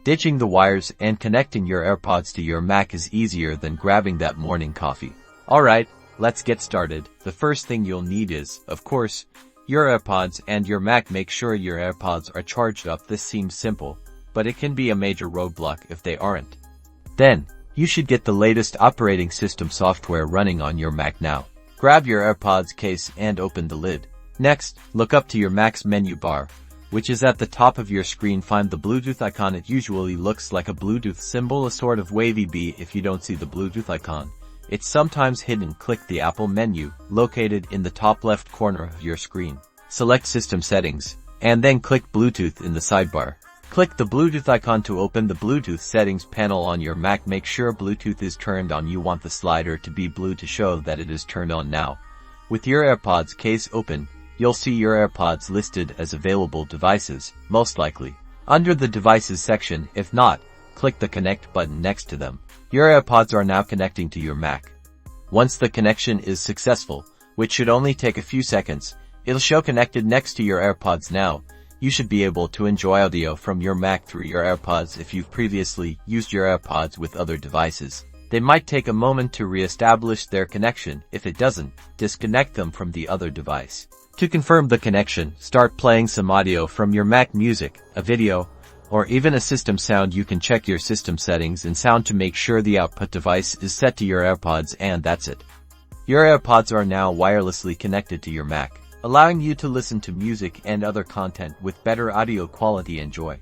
Ditching the wires and connecting your AirPods to your Mac is easier than grabbing that morning coffee. Alright, let's get started. The first thing you'll need is, of course, your AirPods and your Mac. Make sure your AirPods are charged up. This seems simple, but it can be a major roadblock if they aren't. Then, you should get the latest operating system software running on your Mac now. Grab your AirPods case and open the lid. Next, look up to your Mac's menu bar, which is at the top of your screen. Find the Bluetooth icon. It usually looks like a Bluetooth symbol, a sort of wavy B. If you don't see the Bluetooth icon, it's sometimes hidden. Click the Apple menu, located in the top left corner of your screen. Select System Settings, and then click Bluetooth in the sidebar. Click the Bluetooth icon to open the Bluetooth settings panel on your Mac. Make sure Bluetooth is turned on. You want the slider to be blue to show that it is turned on now. With your AirPods case open, you'll see your AirPods listed as available devices, most likely under the Devices section. If not, click the Connect button next to them. Your AirPods are now connecting to your Mac. Once the connection is successful, which should only take a few seconds, it'll show connected next to your AirPods. Now, you should be able to enjoy audio from your Mac through your AirPods. If you've previously used your AirPods with other devices, they might take a moment to re-establish their connection. If it doesn't, disconnect them from the other device. To confirm the connection, start playing some audio from your Mac, music, a video, or even a system sound. You can check your system settings and sound to make sure the output device is set to your AirPods, and that's it. Your AirPods are now wirelessly connected to your Mac, allowing you to listen to music and other content with better audio quality. Enjoy.